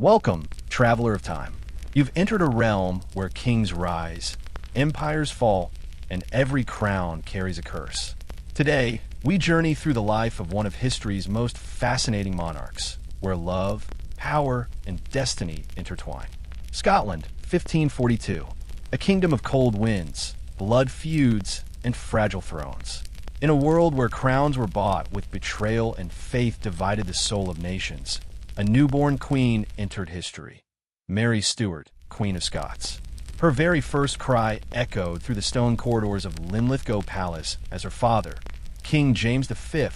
Welcome, traveler of time. You've entered a realm where kings rise, empires fall, and every crown carries a curse. Today, we journey through the life of one of history's most fascinating monarchs, where love, power, and destiny intertwine. Scotland, 1542. A kingdom of cold winds, blood feuds, and fragile thrones. In a world where crowns were bought with betrayal and faith divided the soul of nations, a newborn queen entered history. Mary Stuart, Queen of Scots. Her very first cry echoed through the stone corridors of Linlithgow Palace as her father, King James V,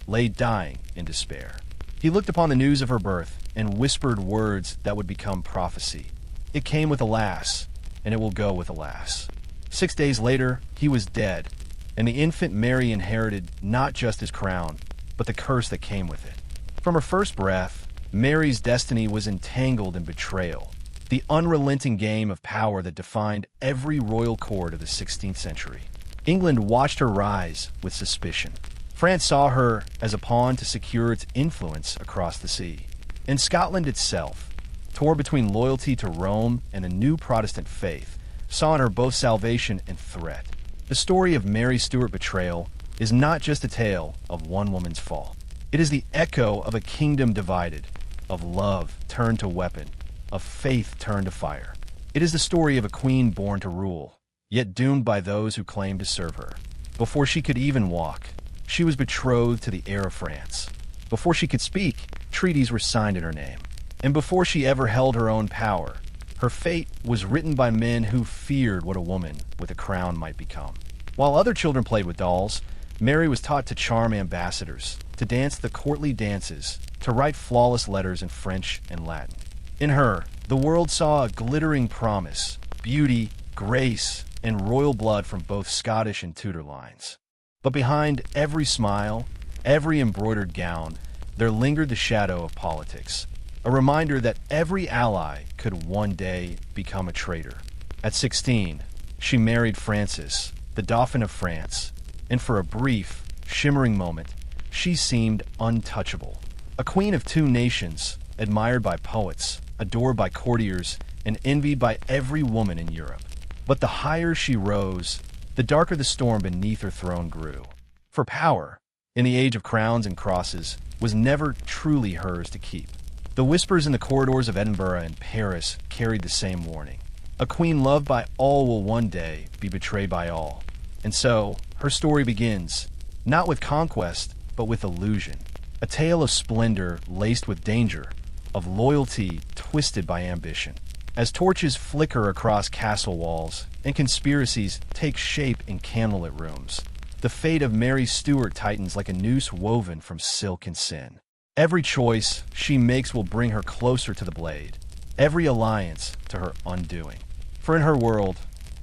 lay dying in despair. He looked upon the news of her birth and whispered words that would become prophecy. It came with a lass, and it will go with a lass. 6 days later, he was dead, and the infant Mary inherited not just his crown, but the curse that came with it. From her first breath, Mary's destiny was entangled in betrayal, the unrelenting game of power that defined every royal court of the 16th century. England watched her rise with suspicion. France saw her as a pawn to secure its influence across the sea. And Scotland itself, torn between loyalty to Rome and a new Protestant faith, saw in her both salvation and threat. The story of Mary Stuart betrayal is not just a tale of one woman's fall. It is the echo of a kingdom divided, of love turned to weapon, of faith turned to fire. It is the story of a queen born to rule, yet doomed by those who claimed to serve her. Before she could even walk, she was betrothed to the heir of France. Before she could speak, treaties were signed in her name. And before she ever held her own power, her fate was written by men who feared what a woman with a crown might become. While other children played with dolls, Mary was taught to charm ambassadors, to dance the courtly dances, to write flawless letters in French and Latin. In her, the world saw a glittering promise, beauty, grace, and royal blood from both Scottish and Tudor lines. But behind every smile, every embroidered gown, there lingered the shadow of politics, a reminder that every ally could one day become a traitor. At 16, she married Francis, the Dauphin of France, and for a brief, shimmering moment, she seemed untouchable. A queen of two nations, admired by poets, adored by courtiers, and envied by every woman in Europe. But the higher she rose, the darker the storm beneath her throne grew. For power, in the age of crowns and crosses, was never truly hers to keep. The whispers in the corridors of Edinburgh and Paris carried the same warning. A queen loved by all will one day be betrayed by all. And so, her story begins, not with conquest, but with illusion. A tale of splendor laced with danger, of loyalty twisted by ambition. As torches flicker across castle walls and conspiracies take shape in candlelit rooms, the fate of Mary Stuart tightens like a noose woven from silk and sin. Every choice she makes will bring her closer to the blade, every alliance to her undoing. For in her world,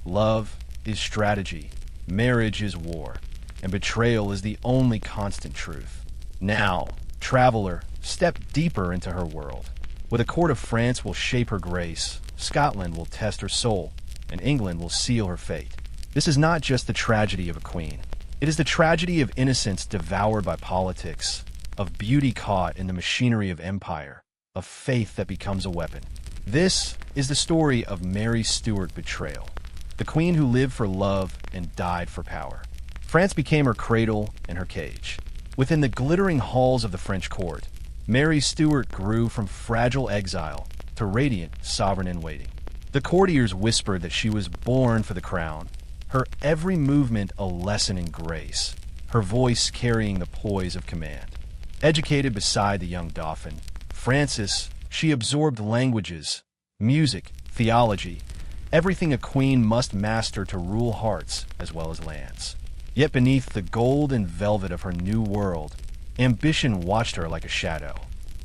love is strategy, marriage is war, and betrayal is the only constant truth. Now, traveler, step deeper into her world. Where the court of France will shape her grace, Scotland will test her soul, and England will seal her fate. This is not just the tragedy of a queen. It is the tragedy of innocence devoured by politics, of beauty caught in the machinery of empire, of faith that becomes a weapon. This is the story of Mary Stuart betrayal, the queen who lived for love and died for power. France became her cradle and her cage. Within the glittering halls of the French court, Mary Stuart grew from fragile exile to radiant sovereign in waiting. The courtiers whispered that she was born for the crown, her every movement a lesson in grace, her voice carrying the poise of command. Educated beside the young Dauphin, Francis, she absorbed languages, music, theology, everything a queen must master to rule hearts as well as lands. Yet beneath the gold and velvet of her new world, ambition watched her like a shadow.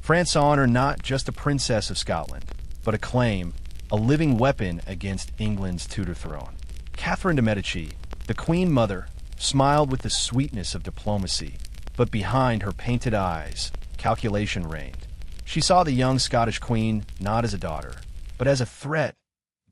France saw in her not just a princess of Scotland, but a claim, a living weapon against England's Tudor throne. Catherine de' Medici, the Queen Mother, smiled with the sweetness of diplomacy, but behind her painted eyes, calculation reigned. She saw the young Scottish queen not as a daughter, but as a threat,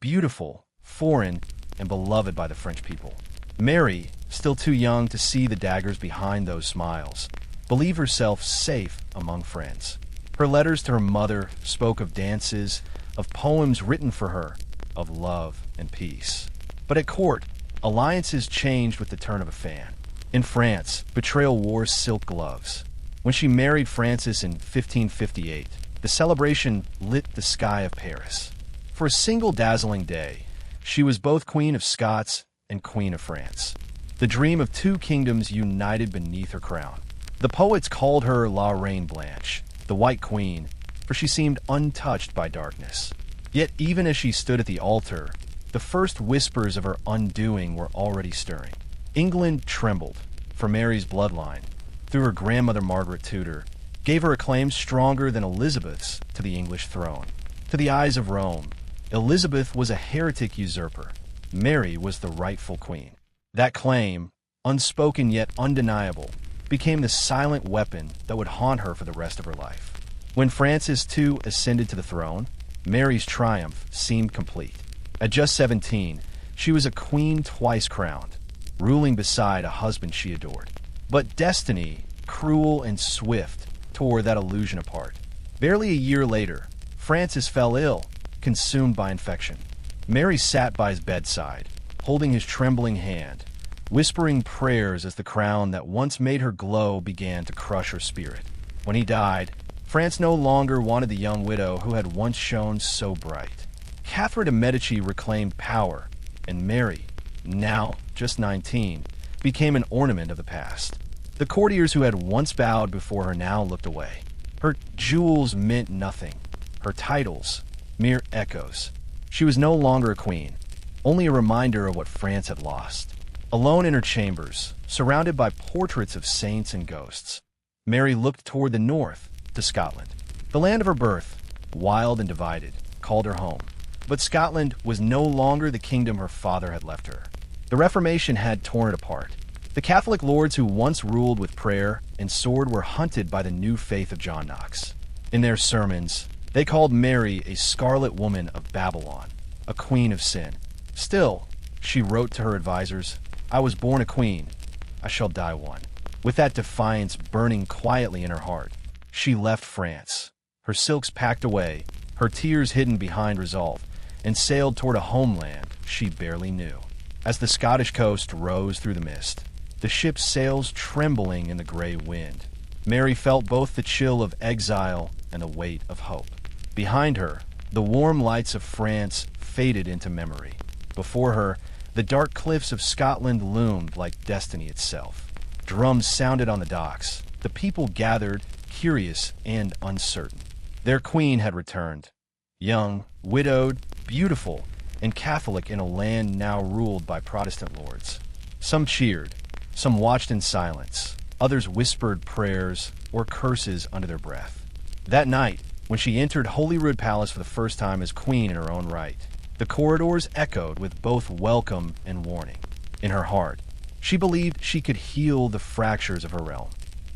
beautiful, foreign, and beloved by the French people. Mary, still too young to see the daggers behind those smiles, believed herself safe among friends. Her letters to her mother spoke of dances, of poems written for her, of love and peace. But at court, alliances changed with the turn of a fan. In France, Betrayal wore silk gloves. When she married Francis in 1558, the celebration lit the sky of Paris. For a single dazzling day, she was both Queen of Scots and Queen of France. The dream of two kingdoms united beneath her crown. The poets called her La Reine Blanche, the White Queen, for she seemed untouched by darkness. Yet even as she stood at the altar, the first whispers of her undoing were already stirring. England trembled, for Mary's bloodline, through her grandmother Margaret Tudor, gave her a claim stronger than Elizabeth's to the English throne. To the eyes of Rome, Elizabeth was a heretic usurper. Mary was the rightful queen. That claim, unspoken yet undeniable, became the silent weapon that would haunt her for the rest of her life. When Francis too ascended to the throne, Mary's triumph seemed complete. At just 17, she was a queen twice crowned, ruling beside a husband she adored. But destiny, cruel and swift, tore that illusion apart. Barely a year later, Francis fell ill, consumed by infection. Mary sat by his bedside, holding his trembling hand, whispering prayers as the crown that once made her glow began to crush her spirit. When he died, France no longer wanted the young widow who had once shone so bright. Catherine de' Medici reclaimed power, and Mary, now just 19, became an ornament of the past. The courtiers who had once bowed before her now looked away. Her jewels meant nothing, her titles mere echoes. She was no longer a queen, only a reminder of what France had lost. Alone in her chambers, surrounded by portraits of saints and ghosts, Mary looked toward the north, to Scotland. The land of her birth, wild and divided, called her home. But Scotland was no longer the kingdom her father had left her. The Reformation had torn it apart. The Catholic lords who once ruled with prayer and sword were hunted by the new faith of John Knox. In their sermons, they called Mary a scarlet woman of Babylon, a queen of sin. Still, she wrote to her advisors, "I was born a queen, I shall die one." With that defiance burning quietly in her heart, she left France, her silks packed away, her tears hidden behind resolve, and sailed toward a homeland she barely knew. As the Scottish coast rose through the mist, the ship's sails trembling in the gray wind, Mary felt both the chill of exile and the weight of hope. Behind her, the warm lights of France faded into memory. Before her, the dark cliffs of Scotland loomed like destiny itself. Drums sounded on the docks. The people gathered, curious and uncertain. Their queen had returned, young, widowed, beautiful, and Catholic in a land now ruled by Protestant lords. Some cheered, some watched in silence, others whispered prayers or curses under their breath. That night, when she entered Holyrood Palace for the first time as queen in her own right, the corridors echoed with both welcome and warning. In her heart, she believed she could heal the fractures of her realm.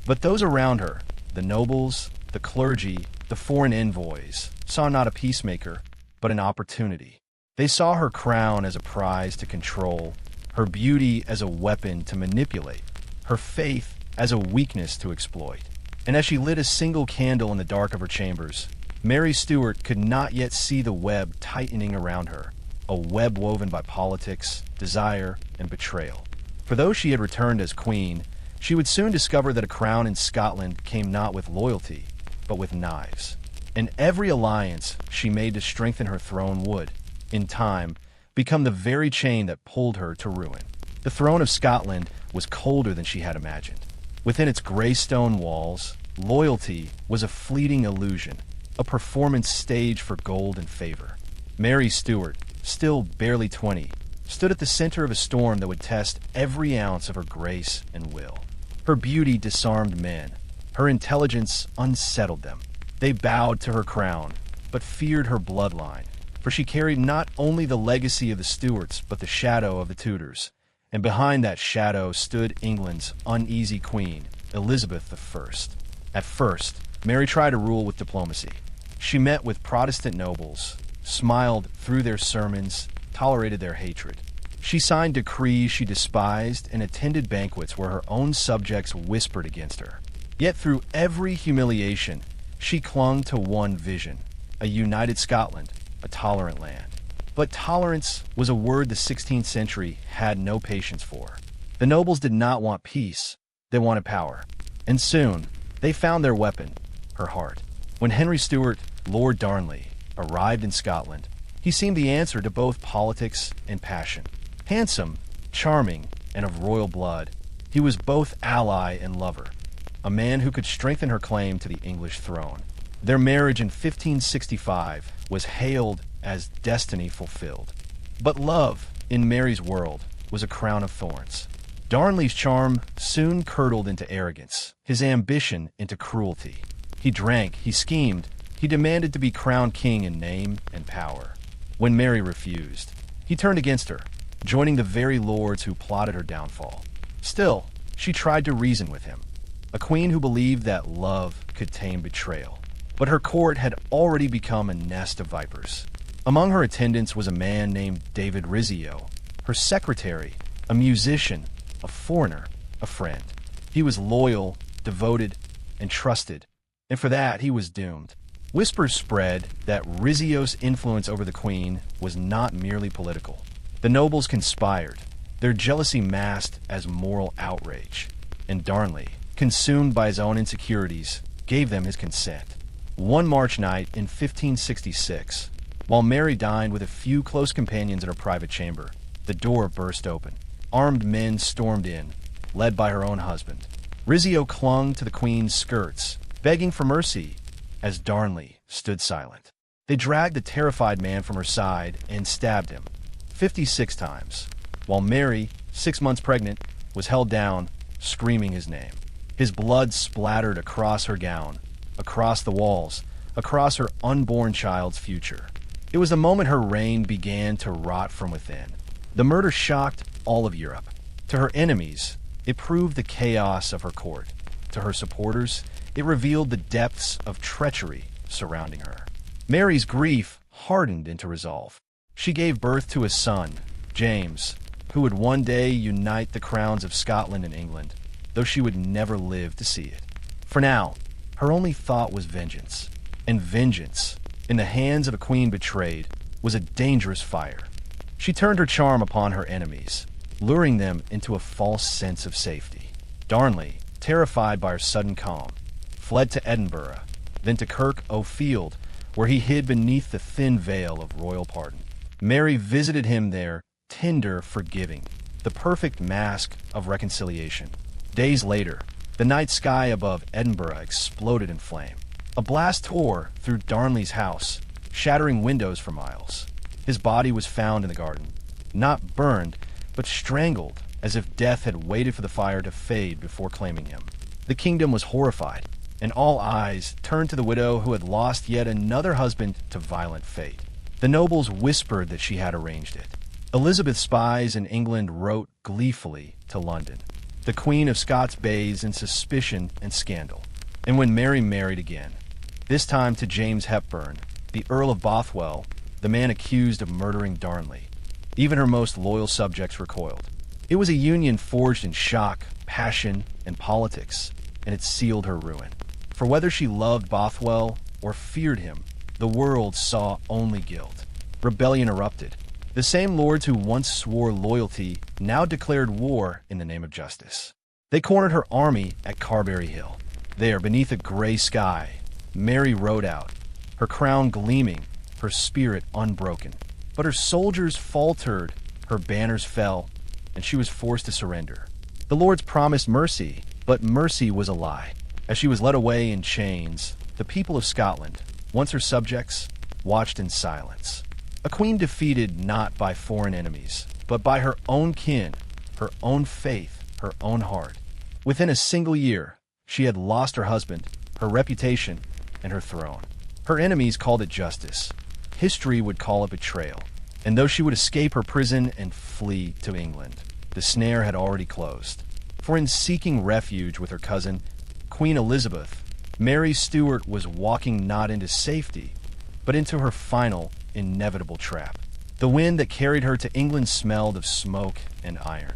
But those around her, the nobles, the clergy, the foreign envoys, saw not a peacemaker, but an opportunity. They saw her crown as a prize to control, her beauty as a weapon to manipulate, her faith as a weakness to exploit. And as she lit a single candle in the dark of her chambers, Mary Stuart could not yet see the web tightening around her, a web woven by politics, desire, and betrayal. For though she had returned as queen, she would soon discover that a crown in Scotland came not with loyalty, but with knives. And every alliance she made to strengthen her throne would, in time, become the very chain that pulled her to ruin. The throne of Scotland was colder than she had imagined. Within its gray stone walls, loyalty was a fleeting illusion, a performance stage for gold and favor. Mary Stuart, still barely 20, stood at the center of a storm that would test every ounce of her grace and will. Her beauty disarmed men. Her intelligence unsettled them. They bowed to her crown, but feared her bloodline, for she carried not only the legacy of the Stuarts, but the shadow of the Tudors. And behind that shadow stood England's uneasy queen, Elizabeth I. At first, Mary tried to rule with diplomacy. She met with Protestant nobles, smiled through their sermons, tolerated their hatred. She signed decrees she despised and attended banquets where her own subjects whispered against her. Yet through every humiliation, She clung to one vision: a united Scotland, a tolerant land. But tolerance was a word the 16th century had no patience for. The nobles did not want peace, they wanted power. And soon, they found their weapon: her heart. When Henry Stuart, Lord Darnley, arrived in Scotland, he seemed the answer to both politics and passion. Handsome, charming, and of royal blood, he was both ally and lover, a man who could strengthen her claim to the English throne. Their marriage in 1565 was hailed as destiny fulfilled. But love, in Mary's world, was a crown of thorns. Darnley's charm soon curdled into arrogance, his ambition into cruelty. He drank, he schemed, he demanded to be crowned king in name and power. When Mary refused, he turned against her, joining the very lords who plotted her downfall. Still, she tried to reason with him, a queen who believed that love could tame betrayal. But her court had already become a nest of vipers. Among her attendants was a man named David Rizzio, her secretary, a musician, a foreigner, a friend. He was loyal, devoted, and trusted, and for that he was doomed. Whispers spread that Rizzio's influence over the queen was not merely political. The nobles conspired, their jealousy masked as moral outrage, and Darnley, consumed by his own insecurities, gave them his consent. One March night in 1566, while Mary dined with a few close companions in her private chamber, the door burst open. Armed men stormed in, led by her own husband. Rizzio clung to the queen's skirts, begging for mercy, as Darnley stood silent. They dragged the terrified man from her side and stabbed him 56 times, while Mary, 6 months pregnant, was held down, screaming his name. His blood splattered across her gown, across the walls, across her unborn child's future. It was the moment her reign began to rot from within. The murder shocked all of Europe. To her enemies, it proved the chaos of her court. To her supporters, it revealed the depths of treachery surrounding her. Mary's grief hardened into resolve. She gave birth to a son, James, who would one day unite the crowns of Scotland and England, though she would never live to see it. For now, her only thought was vengeance. And vengeance, in the hands of a queen betrayed, was a dangerous fire. She turned her charm upon her enemies, luring them into a false sense of safety. Darnley, terrified by her sudden calm, fled to Edinburgh, then to Kirk O'Field, where he hid beneath the thin veil of royal pardon. Mary visited him there, tender, forgiving, the perfect mask of reconciliation. Days later, the night sky above Edinburgh exploded in flame. A blast tore through Darnley's house, shattering windows for miles. His body was found in the garden, not burned, but strangled, as if death had waited for the fire to fade before claiming him. The kingdom was horrified, and all eyes turned to the widow who had lost yet another husband to violent fate. The nobles whispered that she had arranged it. Elizabeth's spies in England wrote gleefully to London. The Queen of Scots bathes in suspicion and scandal. And when Mary married again, this time to James Hepburn, the Earl of Bothwell, the man accused of murdering Darnley, even her most loyal subjects recoiled. It was a union forged in shock, passion, and politics, and it sealed her ruin. For whether she loved Bothwell or feared him, the world saw only guilt. Rebellion erupted. The same lords who once swore loyalty now declared war in the name of justice. They cornered her army at Carberry Hill. There, beneath a gray sky, Mary rode out, her crown gleaming, her spirit unbroken. But her soldiers faltered, her banners fell, and she was forced to surrender. The lords promised mercy, but mercy was a lie. As she was led away in chains, the people of Scotland, once her subjects, watched in silence. A queen defeated not by foreign enemies, but by her own kin, her own faith, her own heart. Within a single year, she had lost her husband, her reputation, and her throne. Her enemies called it justice. History would call it betrayal. And though she would escape her prison and flee to England, the snare had already closed. For in seeking refuge with her cousin, Queen Elizabeth, Mary Stuart was walking not into safety, but into her final, inevitable trap. The wind that carried her to England smelled of smoke and iron,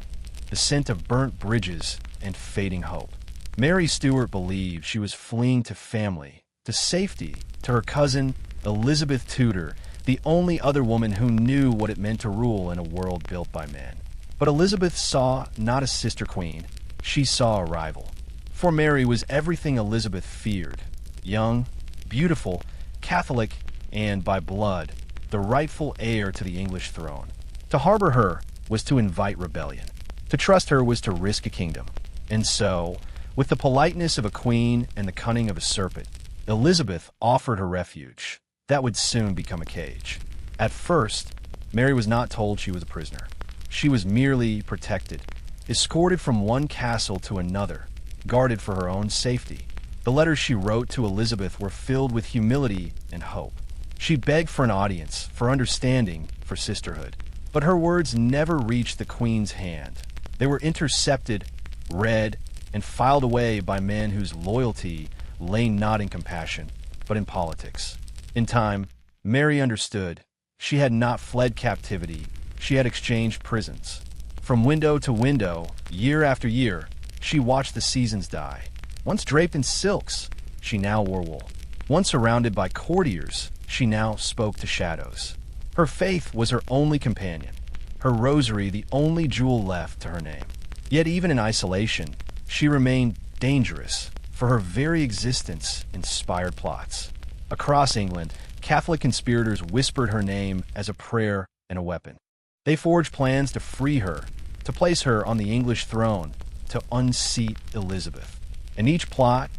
the scent of burnt bridges and fading hope. Mary Stuart believed she was fleeing to family, to safety, to her cousin, Elizabeth Tudor, the only other woman who knew what it meant to rule in a world built by men. But Elizabeth saw not a sister queen, she saw a rival. For Mary was everything Elizabeth feared: young, beautiful, Catholic, and, by blood, the rightful heir to the English throne. To harbor her was to invite rebellion. To trust her was to risk a kingdom. And so, with the politeness of a queen and the cunning of a serpent, Elizabeth offered her refuge. That would soon become a cage. At first, Mary was not told she was a prisoner. She was merely protected, escorted from one castle to another, guarded for her own safety. The letters she wrote to Elizabeth were filled with humility and hope. She begged for an audience, for understanding, for sisterhood. But her words never reached the Queen's hand. They were intercepted, read, and filed away by men whose loyalty lay not in compassion, but in politics. In time, Mary understood. She had not fled captivity. She had exchanged prisons. From window to window, year after year, she watched the seasons die. Once draped in silks, she now wore wool. Once surrounded by courtiers, she now spoke to shadows. Her faith was her only companion, her rosary the only jewel left to her name. Yet even in isolation, she remained dangerous, for her very existence inspired plots. Across England, Catholic conspirators whispered her name as a prayer and a weapon. They forged plans to free her, to place her on the English throne, to unseat Elizabeth. And each plot,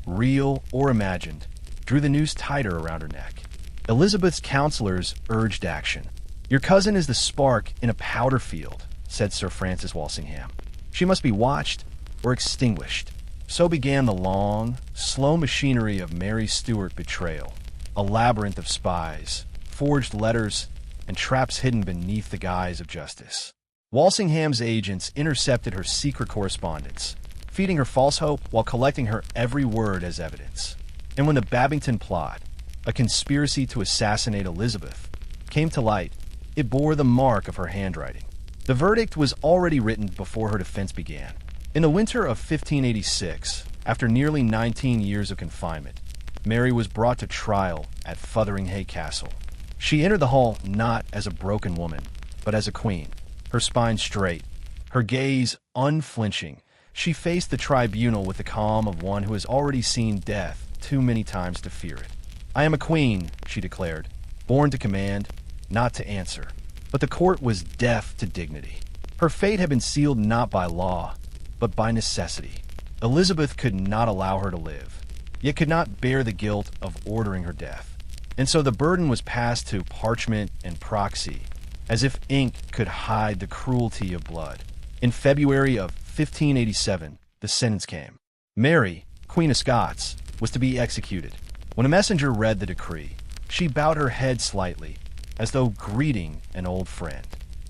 real or imagined, drew the noose tighter around her neck. Elizabeth's counselors urged action. "Your cousin is the spark in a powder field," said Sir Francis Walsingham. "She must be watched or extinguished." So began the long, slow machinery of Mary Stuart betrayal, a labyrinth of spies, forged letters, and traps hidden beneath the guise of justice. Walsingham's agents intercepted her secret correspondence, feeding her false hope while collecting her every word as evidence. And when the Babington plot, a conspiracy to assassinate Elizabeth, came to light, it bore the mark of her handwriting. The verdict was already written before her defense began. In the winter of 1586, after nearly 19 years of confinement, Mary was brought to trial at Fotheringhay Castle. She entered the hall not as a broken woman, but as a queen, her spine straight, her gaze unflinching. She faced the tribunal with the calm of one who has already seen death too many times to fear it. "I am a queen," she declared, "born to command, not to answer." But the court was deaf to dignity. Her fate had been sealed not by law, but by necessity. Elizabeth could not allow her to live, yet could not bear the guilt of ordering her death. And so the burden was passed to parchment and proxy, as if ink could hide the cruelty of blood. In February of 1587, the sentence came. Mary, Queen of Scots, was to be executed. When a messenger read the decree, she bowed her head slightly, as though greeting an old friend.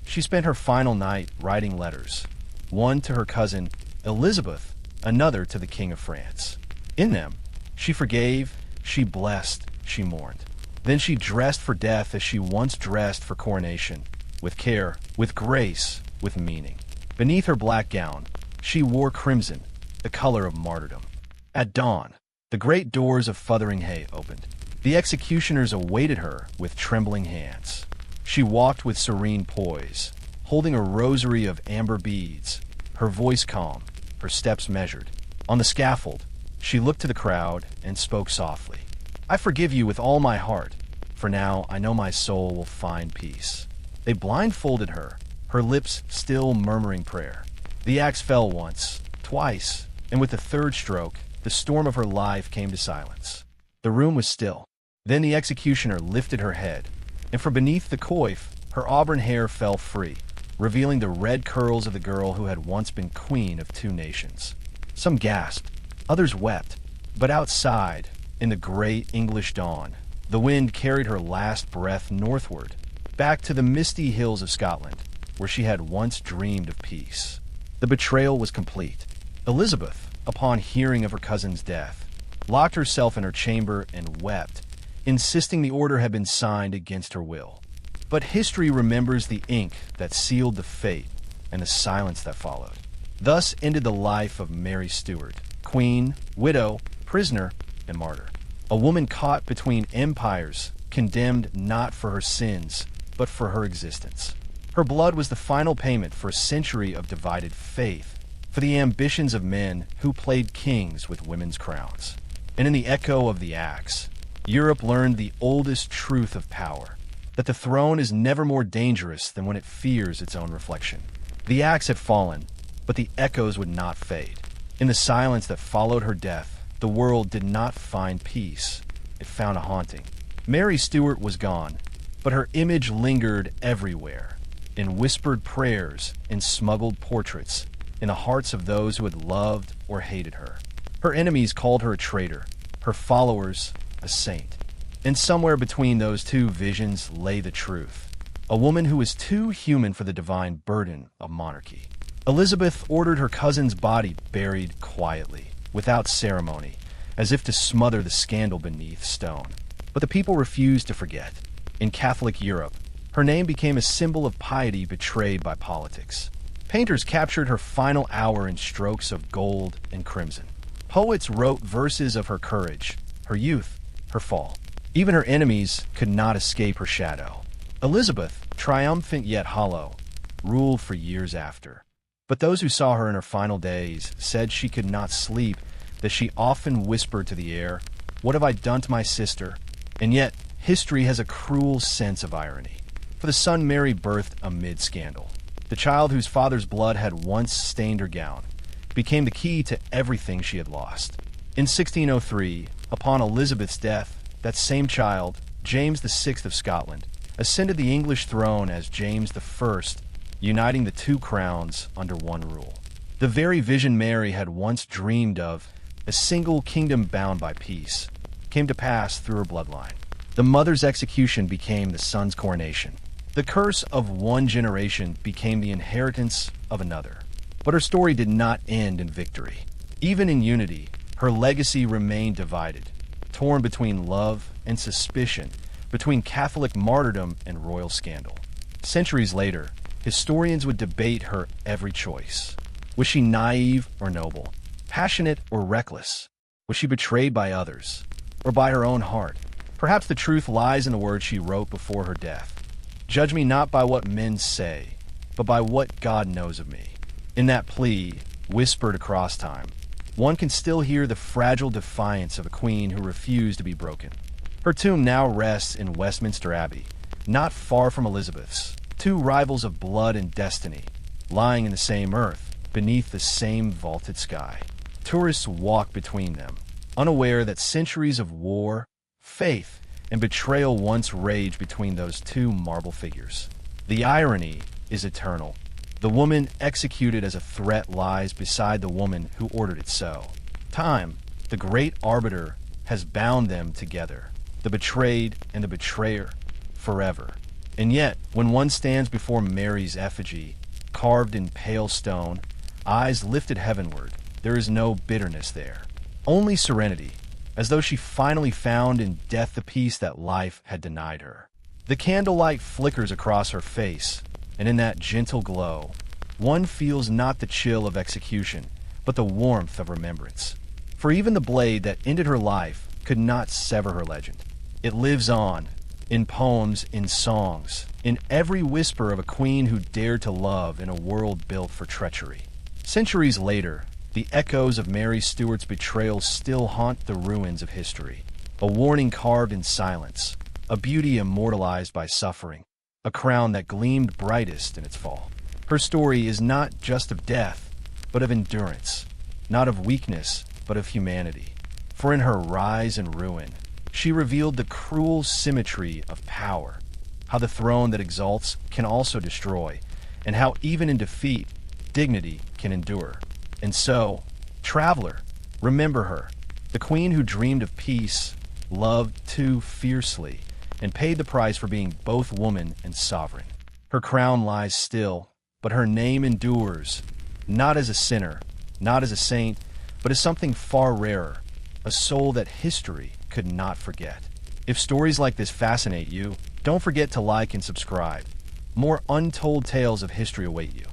She spent her final night writing letters, one to her cousin Elizabeth, another to the King of France. In them, she forgave, she blessed, she mourned. Then she dressed for death as she once dressed for coronation, with care, with grace, with meaning. Beneath her black gown, she wore crimson, the color of martyrdom. At dawn, the great doors of Fotheringhay opened. The executioners awaited her with trembling hands. She walked with serene poise, holding a rosary of amber beads, her voice calm, her steps measured. On the scaffold, she looked to the crowd and spoke softly. "I forgive you with all my heart, for now I know my soul will find peace." They blindfolded her, her lips still murmuring prayer. The axe fell once, twice, and with the third stroke, the storm of her life came to silence. The room was still. Then the executioner lifted her head, and from beneath the coif, her auburn hair fell free, revealing the red curls of the girl who had once been queen of two nations. Some gasped, others wept, but outside, in the great English dawn, the wind carried her last breath northward, back to the misty hills of Scotland, where she had once dreamed of peace. The betrayal was complete. Elizabeth, upon hearing of her cousin's death, locked herself in her chamber and wept, insisting the order had been signed against her will. But history remembers the ink that sealed the fate and the silence that followed. Thus ended the life of Mary Stuart, queen, widow, prisoner, and martyr. a woman caught between empires, condemned not for her sins, but for her existence. Her blood was the final payment for a century of divided faith, for the ambitions of men who played kings with women's crowns. And in the echo of the axe, Europe learned the oldest truth of power, that the throne is never more dangerous than when it fears its own reflection. The axe had fallen, but the echoes would not fade. In the silence that followed her death, the world did not find peace. It found a haunting. Mary Stuart was gone, but her image lingered everywhere, in whispered prayers, in smuggled portraits, in the hearts of those who had loved or hated her. Her enemies called her a traitor, her followers a saint. And somewhere between those two visions lay the truth. A woman who was too human for the divine burden of monarchy. Elizabeth ordered her cousin's body buried quietly, without ceremony, as if to smother the scandal beneath stone. But the people refused to forget. In Catholic Europe, her name became a symbol of piety betrayed by politics. Painters captured her final hour in strokes of gold and crimson. Poets wrote verses of her courage, her youth, her fall. Even her enemies could not escape her shadow. Elizabeth, triumphant yet hollow, ruled for years after. But those who saw her in her final days said she could not sleep, that she often whispered to the air, "What have I done to my sister?" And yet, history has a cruel sense of irony. For the son Mary birthed amid scandal, the child whose father's blood had once stained her gown, became the key to everything she had lost. In 1603, upon Elizabeth's death, that same child, James VI of Scotland, ascended the English throne as James I, uniting the two crowns under one rule. The very vision Mary had once dreamed of, a single kingdom bound by peace, came to pass through her bloodline. The mother's execution became the son's coronation. The curse of one generation became the inheritance of another. But her story did not end in victory. Even in unity, her legacy remained divided, torn between love and suspicion, between Catholic martyrdom and royal scandal. Centuries later, historians would debate her every choice. Was she naive or noble? Passionate or reckless? Was she betrayed by others? Or by her own heart? Perhaps the truth lies in the words she wrote before her death. "Judge me not by what men say, but by what God knows of me." In that plea, whispered across time, one can still hear the fragile defiance of a queen who refused to be broken. Her tomb now rests in Westminster Abbey, not far from Elizabeth's, two rivals of blood and destiny, lying in the same earth, beneath the same vaulted sky. Tourists walk between them, unaware that centuries of war, faith, and betrayal once raged between those two marble figures. The irony is eternal. The woman executed as a threat lies beside the woman who ordered it so. Time, the great arbiter, has bound them together, the betrayed and the betrayer, forever. And yet, when one stands before Mary's effigy, carved in pale stone, eyes lifted heavenward, there is no bitterness there. Only serenity, as though she finally found in death the peace that life had denied her. The candlelight flickers across her face, and in that gentle glow, one feels not the chill of execution, but the warmth of remembrance. For even the blade that ended her life could not sever her legend. It lives on, in poems, in songs, in every whisper of a queen who dared to love in a world built for treachery. Centuries later, the echoes of Mary Stuart's betrayal still haunt the ruins of history. A warning carved in silence, a beauty immortalized by suffering, a crown that gleamed brightest in its fall. Her story is not just of death, but of endurance, not of weakness, but of humanity. For in her rise and ruin, she revealed the cruel symmetry of power, how the throne that exalts can also destroy, and how even in defeat, dignity can endure. And so, traveler, remember her, the queen who dreamed of peace, loved too fiercely, and paid the price for being both woman and sovereign. Her crown lies still, but her name endures, not as a sinner, not as a saint, but as something far rarer, a soul that history could not forget. If stories like this fascinate you, don't forget to like and subscribe. More untold tales of history await you.